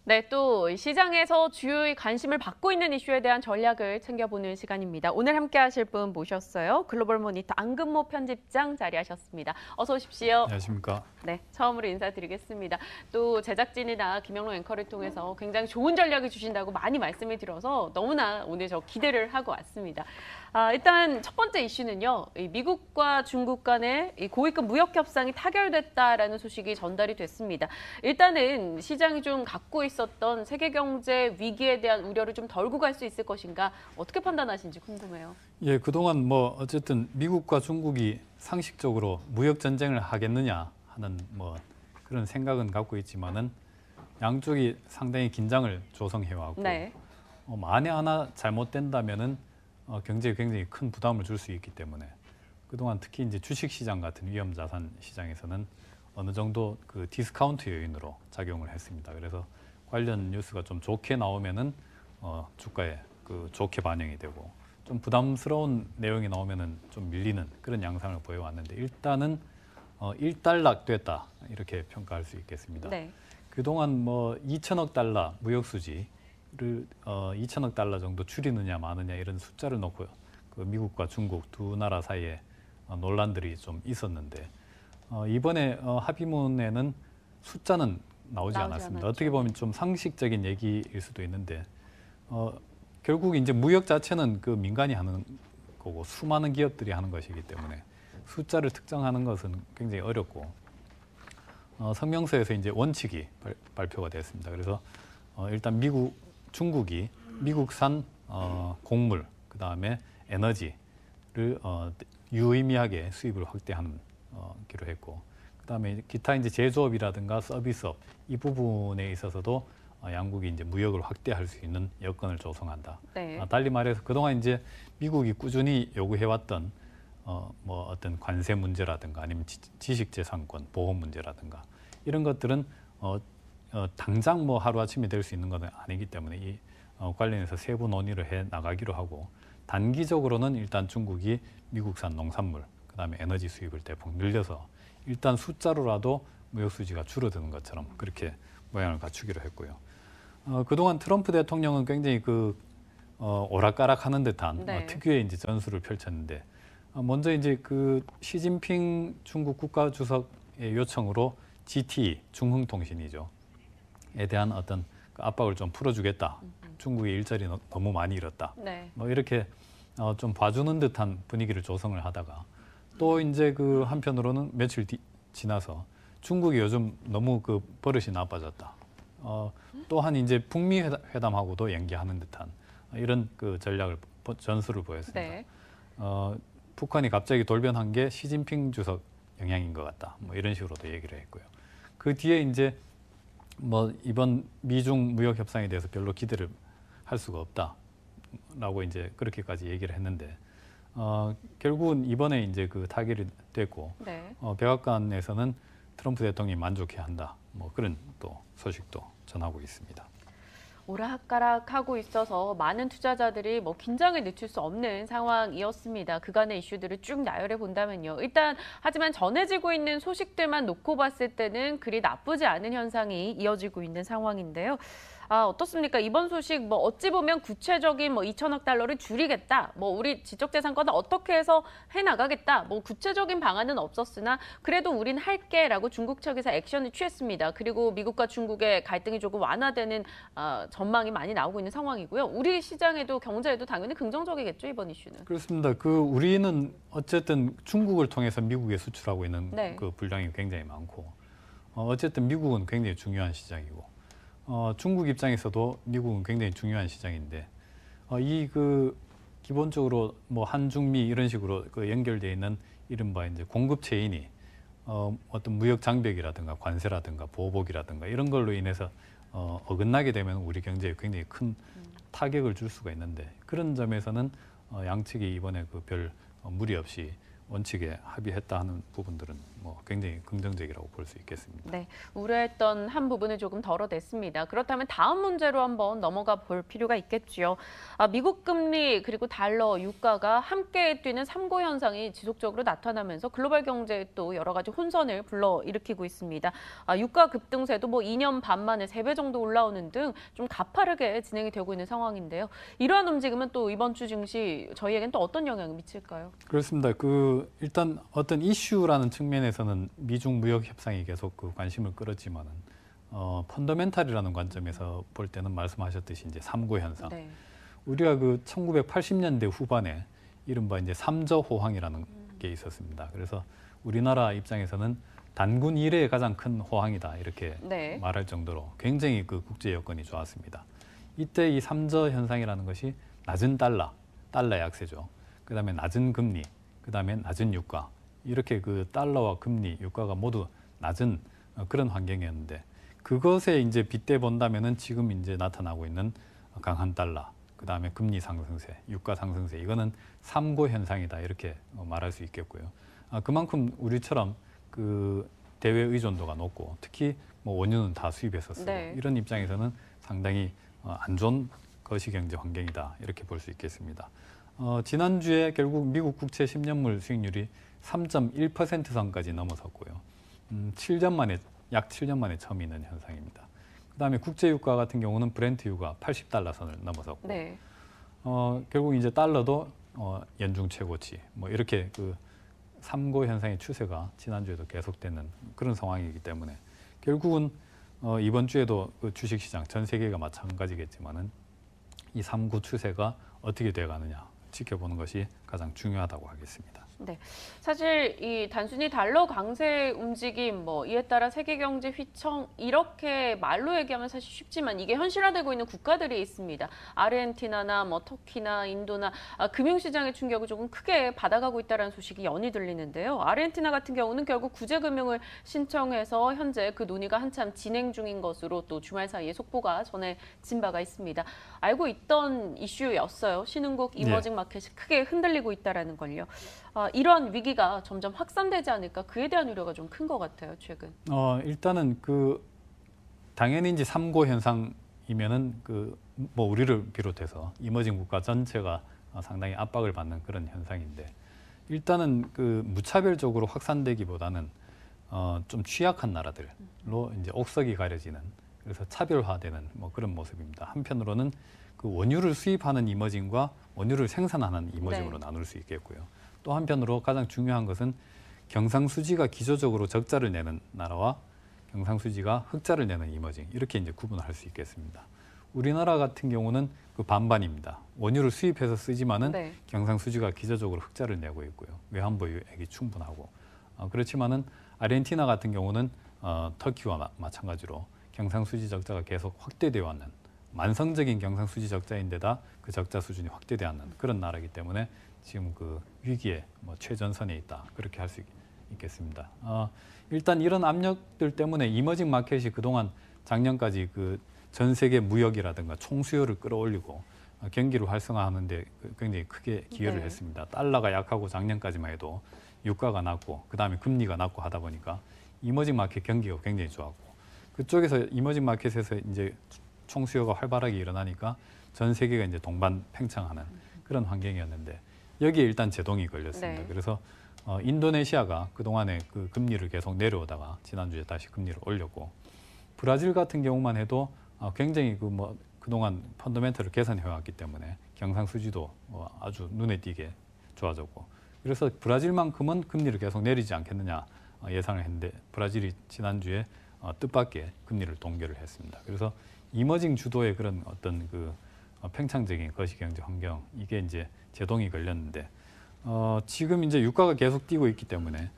네, 또 시장에서 주요히 관심을 받고 있는 이슈에 대한 전략을 챙겨보는 시간입니다. 오늘 함께 하실 분 모셨어요. 글로벌 모니터 안근모 편집장 자리하셨습니다. 어서 오십시오. 안녕하십니까. 네, 처음으로 인사드리겠습니다. 또 제작진이나 김영로 앵커를 통해서 굉장히 좋은 전략을 주신다고 많이 말씀을 드려서 너무나 오늘 저 기대를 하고 왔습니다. 일단 첫 번째 이슈는요. 미국과 중국 간의 고위급 무역 협상이 타결됐다라는 소식이 전달이 됐습니다. 일단은 시장이 좀 갖고 있었던 세계 경제 위기에 대한 우려를 좀 덜고 갈 수 있을 것인가 어떻게 판단하시는지 궁금해요. 예, 그동안 어쨌든 미국과 중국이 상식적으로 무역 전쟁을 하겠느냐 하는 그런 생각은 갖고 있지만은 양쪽이 상당히 긴장을 조성해 왔고 네. 만에 하나 잘못된다면은 경제에 굉장히 큰 부담을 줄 수 있기 때문에 그동안 특히 이제 주식 시장 같은 위험 자산 시장에서는 어느 정도 그 디스카운트 요인으로 작용을 했습니다. 그래서 관련 뉴스가 좀 좋게 나오면은 주가에 그 좋게 반영이 되고 좀 부담스러운 내용이 나오면은 좀 밀리는 그런 양상을 보여왔는데 일단은 일단락됐다 이렇게 평가할 수 있겠습니다. 네. 그동안 2천억 달러 무역 수지를 2천억 달러 정도 줄이느냐 마느냐 이런 숫자를 놓고 그 미국과 중국 두 나라 사이에 논란들이 좀 있었는데 이번에 합의문에는 숫자는 나오지 않았습니다. 않았죠. 어떻게 보면 좀 상식적인 얘기일 수도 있는데 결국 이제 무역 자체는 그 민간이 하는 거고 수많은 기업들이 하는 것이기 때문에 숫자를 특정하는 것은 굉장히 어렵고 성명서에서 이제 원칙이 발표가 됐습니다. 그래서 일단 중국이 미국산 곡물 그다음에 에너지를 유의미하게 수입을 확대하는 기로 했고 그다음에 기타 이제 제조업이라든가 서비스업 이 부분에 있어서도 양국이 이제 무역을 확대할 수 있는 여건을 조성한다. 네. 달리 말해서 그동안 이제 미국이 꾸준히 요구해왔던 어떤 관세 문제라든가 아니면 지식재산권 보호 문제라든가 이런 것들은 당장 하루아침에 될 수 있는 것은 아니기 때문에 이 관련해서 세부 논의를 해 나가기로 하고 단기적으로는 일단 중국이 미국산 농산물 그다음에 에너지 수입을 대폭 늘려서 일단 숫자로라도 무역 수지가 줄어드는 것처럼 그렇게 모양을 갖추기로 했고요. 그동안 트럼프 대통령은 굉장히 오락가락하는 듯한 네. 특유의 이제 전술을 펼쳤는데 먼저 이제 그 시진핑 중국 국가주석의 요청으로 GT 중흥통신이죠. 에 대한 어떤 압박을 좀 풀어주겠다. 중국의 일자리 너무 많이 잃었다. 네. 이렇게 좀 봐주는 듯한 분위기를 조성을 하다가 또 이제 그 한편으로는 며칠 지나서 중국이 요즘 너무 그 버릇이 나빠졌다. 또한 이제 북미 회담하고도 연기하는 듯한 이런 그 전술을 보였습니다. 네. 북한이 갑자기 돌변한 게 시진핑 주석 영향인 것 같다. 이런 식으로도 얘기를 했고요. 그 뒤에 이제 이번 미중 무역 협상에 대해서 별로 기대를 할 수가 없다라고 이제 그렇게까지 얘기를 했는데 결국은 이번에 이제 그 타결이 됐고 네. 백악관에서는 트럼프 대통령이 만족해한다. 그런 또 소식도 전하고 있습니다. 오락가락하고 있어서 많은 투자자들이 긴장을 늦출 수 없는 상황이었습니다. 그간의 이슈들을 쭉 나열해 본다면요. 일단 하지만 전해지고 있는 소식들만 놓고 봤을 때는 그리 나쁘지 않은 현상이 이어지고 있는 상황인데요. 어떻습니까? 이번 소식 어찌 보면 구체적인 2천억 달러를 줄이겠다. 우리 지적재산권을 어떻게 해서 해나가겠다. 구체적인 방안은 없었으나 그래도 우린 할게라고 중국 측에서 액션을 취했습니다. 그리고 미국과 중국의 갈등이 조금 완화되는 전망이 많이 나오고 있는 상황이고요. 우리 시장에도 경제에도 당연히 긍정적이겠죠, 이번 이슈는. 그렇습니다. 우리는 어쨌든 중국을 통해서 미국에 수출하고 있는 네. 그 분량이 굉장히 많고 어쨌든 미국은 굉장히 중요한 시장이고 중국 입장에서도 미국은 굉장히 중요한 시장인데 기본적으로 한중미 이런 식으로 연결되어 있는 이른바 이제 공급 체인이 어떤 무역 장벽이라든가 관세라든가 보복이라든가 이런 걸로 인해서 어긋나게 되면 우리 경제에 굉장히 큰 타격을 줄 수가 있는데 그런 점에서는 양측이 이번에 별 무리 없이 원칙에 합의했다 하는 부분들은 뭐 굉장히 긍정적이라고 볼 수 있겠습니다. 네, 우려했던 한 부분을 조금 덜어냈습니다. 그렇다면 다음 문제로 한번 넘어가 볼 필요가 있겠죠. 미국 금리 그리고 달러, 유가가 함께 뛰는 삼고 현상이 지속적으로 나타나면서 글로벌 경제에 또 여러 가지 혼선을 불러일으키고 있습니다. 유가 급등세도 뭐 2년 반 만에 3배 정도 올라오는 등 좀 가파르게 진행이 되고 있는 상황인데요. 이러한 움직임은 또 이번 주 증시 저희에겐 또 어떤 영향을 미칠까요? 그렇습니다. 일단 어떤 이슈라는 측면에서는 미중 무역 협상이 계속 관심을 끌었지만은 펀더멘탈이라는 관점에서 볼 때는 말씀하셨듯이 이제 삼고 현상. 네. 우리가 1980년대 후반에 이른바 이제 삼저 호황이라는 게 있었습니다. 그래서 우리나라 입장에서는 단군 이래의 가장 큰 호황이다 이렇게 네. 말할 정도로 굉장히 국제 여건이 좋았습니다. 이때 이 삼저 현상이라는 것이 낮은 달러 약세죠. 그다음에 낮은 금리, 그다음에 낮은 유가 이렇게 달러와 금리, 유가가 모두 낮은 그런 환경이었는데 그것에 이제 빗대 본다면은 지금 이제 나타나고 있는 강한 달러, 그다음에 금리 상승세, 유가 상승세 이거는 삼고 현상이다 이렇게 말할 수 있겠고요. 그만큼 우리처럼 대외 의존도가 높고 특히 뭐 원유는 다 수입해서 쓰고 네. 이런 입장에서는 상당히 안 좋은 거시경제 환경이다 이렇게 볼 수 있겠습니다. 지난주에 결국 미국 국채 10년물 수익률이 3.1% 선까지 넘어섰고요. 7년 만에 처음 있는 현상입니다. 그다음에 국제 유가 같은 경우는 브렌트 유가 80달러 선을 넘어섰고, 네. 결국 이제 달러도 연중 최고치, 뭐 이렇게 삼고 현상의 추세가 지난주에도 계속되는 그런 상황이기 때문에 결국은 이번 주에도 주식시장 전 세계가 마찬가지겠지만은 이 삼고 추세가 어떻게 돼가느냐 지켜보는 것이 가장 중요하다고 하겠습니다. 네, 사실 이 단순히 달러 강세 움직임, 뭐 이에 따라 세계 경제 휘청 이렇게 말로 얘기하면 사실 쉽지만 이게 현실화되고 있는 국가들이 있습니다. 아르헨티나나 뭐 터키나 인도나 금융시장의 충격을 조금 크게 받아가고 있다는 소식이 연이 들리는데요. 아르헨티나 같은 경우는 결국 구제금융을 신청해서 현재 그 논의가 한참 진행 중인 것으로 또 주말 사이에 속보가 전해진 바가 있습니다. 알고 있던 이슈였어요. 신흥국 이머징 마켓이 크게 흔들리고 있다는 걸요. 이런 위기가 점점 확산되지 않을까 그에 대한 우려가 좀 큰 것 같아요, 최근. 일단은 당연히 이제 삼고 현상이면은 뭐 우리를 비롯해서 이머징 국가 전체가 상당히 압박을 받는 그런 현상인데 일단은 무차별적으로 확산되기보다는 좀 취약한 나라들로 이제 옥석이 가려지는 그래서 차별화되는 뭐 그런 모습입니다. 한편으로는 원유를 수입하는 이머징과 원유를 생산하는 이머징으로 나눌 수 있겠고요. 또 한편으로 가장 중요한 것은 경상수지가 기조적으로 적자를 내는 나라와 경상수지가 흑자를 내는 이머징 이렇게 이제 구분할 수 있겠습니다. 우리나라 같은 경우는 반반입니다. 원유를 수입해서 쓰지만은 경상수지가 기조적으로 흑자를 내고 있고요. 외환보유액이 충분하고 그렇지만은 아르헨티나 같은 경우는 터키와 마찬가지로 경상수지 적자가 계속 확대되어 왔는 만성적인 경상수지 적자인데다 그 적자 수준이 확대되어 왔는 그런 나라이기 때문에 지금 위기의 최전선에 있다 그렇게 할 수 있겠습니다. 일단 이런 압력들 때문에 이머징 마켓이 그동안 작년까지 전 세계 무역이라든가 총수요를 끌어올리고 경기를 활성화하는 데 굉장히 크게 기여를 했습니다. 달러가 약하고 작년까지만 해도 유가가 낮고 그다음에 금리가 낮고 하다 보니까 이머징 마켓 경기가 굉장히 좋았고 그쪽에서 이머징 마켓에서 이제 총수요가 활발하게 일어나니까 전 세계가 이제 동반 팽창하는 그런 환경이었는데 여기에 일단 제동이 걸렸습니다. 그래서 인도네시아가 그동안에 금리를 계속 내려오다가 지난주에 다시 금리를 올렸고 브라질 같은 경우만 해도 굉장히 그동안 펀더멘털을 개선해왔기 때문에 경상수지도 아주 눈에 띄게 좋아졌고 그래서 브라질만큼은 금리를 계속 내리지 않겠느냐 예상을 했는데 브라질이 지난주에 뜻밖의 금리를 동결을 했습니다. 그래서 이머징 주도의 그런 어떤 팽창적인 거시경제 환경 이게 이제 제동이 걸렸는데 지금 이제 유가가 계속 뛰고 있기 때문에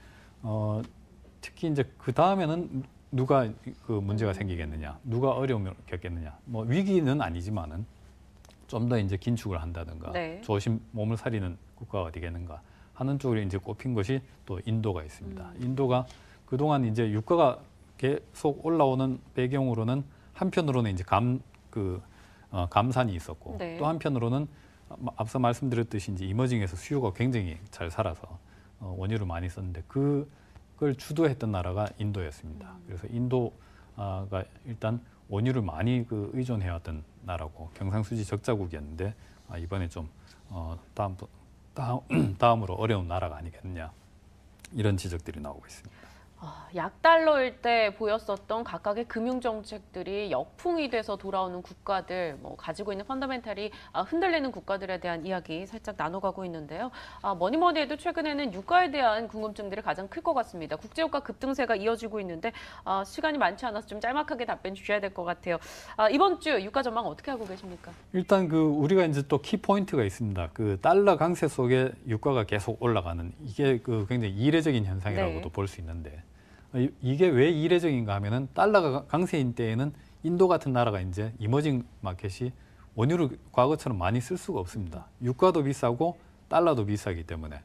특히 이제 그 다음에는 누가 문제가 생기겠느냐, 누가 어려움을 겪겠느냐. 뭐 위기는 아니지만은 좀 더 이제 긴축을 한다든가 조심 몸을 사리는 국가가 되겠는가 하는 쪽으로 이제 꼽힌 것이 또 인도가 있습니다. 인도가 그동안 이제 유가가 계속 올라오는 배경으로는 한편으로는 이제 감산이 있었고 또 한편으로는 앞서 말씀드렸듯이 이제 이머징에서 수요가 굉장히 잘 살아서 원유를 많이 썼는데 그 그걸 주도했던 나라가 인도였습니다. 그래서 인도가 일단 원유를 많이 의존해왔던 나라고 경상수지 적자국이었는데 이번에 좀 다음으로 어려운 나라가 아니겠느냐 이런 지적들이 나오고 있습니다. 약달러일 때 보였었던 각각의 금융 정책들이 역풍이 돼서 돌아오는 국가들, 가지고 있는 펀더멘탈이 흔들리는 국가들에 대한 이야기 살짝 나눠가고 있는데요. 뭐니 해도 최근에는 유가에 대한 궁금증들이 가장 클 것 같습니다. 국제유가 급등세가 이어지고 있는데 시간이 많지 않아서 좀 짤막하게 답변 주셔야 될 것 같아요. 이번 주 유가 전망 어떻게 하고 계십니까? 일단 우리가 이제 또 키포인트가 있습니다. 달러 강세 속에 유가가 계속 올라가는 이게 굉장히 이례적인 현상이라고도 네. 볼 수 있는데 이게 왜 이례적인가 하면은 달러가 강세인 때에는 인도 같은 나라가 이제 이머징 마켓이 원유를 과거처럼 많이 쓸 수가 없습니다. 유가도 비싸고 달러도 비싸기 때문에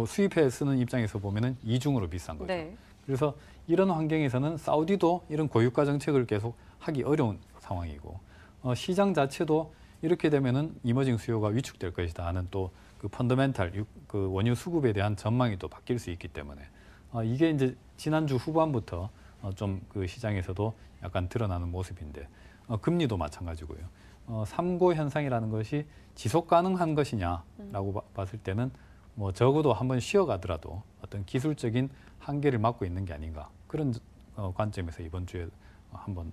수입해 쓰는 입장에서 보면은 이중으로 비싼 거죠. 네. 그래서 이런 환경에서는 사우디도 이런 고유가 정책을 계속 하기 어려운 상황이고 시장 자체도 이렇게 되면은 이머징 수요가 위축될 것이다 하는 또 펀더멘탈 원유 수급에 대한 전망이 또 바뀔 수 있기 때문에 이게 이제 지난주 후반부터 좀 시장에서도 약간 드러나는 모습인데 금리도 마찬가지고요. 3고 현상이라는 것이 지속 가능한 것이냐라고 봤을 때는 적어도 한번 쉬어가더라도 어떤 기술적인 한계를 맞고 있는 게 아닌가 그런 관점에서 이번 주에 한번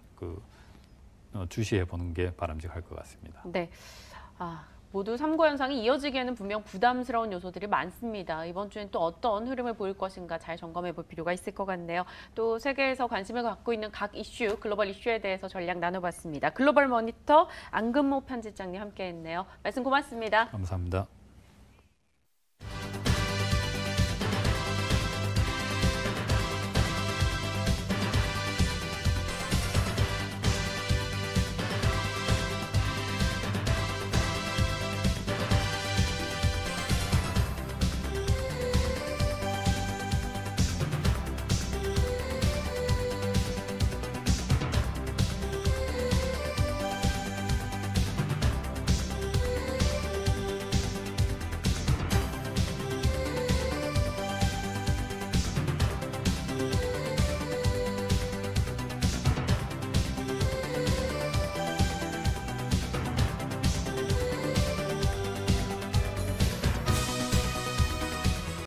주시해 보는 게 바람직할 것 같습니다. 네. 모두 3고 현상이 이어지기에는 분명 부담스러운 요소들이 많습니다. 이번 주엔 또 어떤 흐름을 보일 것인가 잘 점검해 볼 필요가 있을 것 같네요. 또 세계에서 관심을 갖고 있는 각 이슈, 글로벌 이슈에 대해서 전략 나눠봤습니다. 글로벌 모니터 안근모 편집장님 함께했네요. 말씀 고맙습니다. 감사합니다.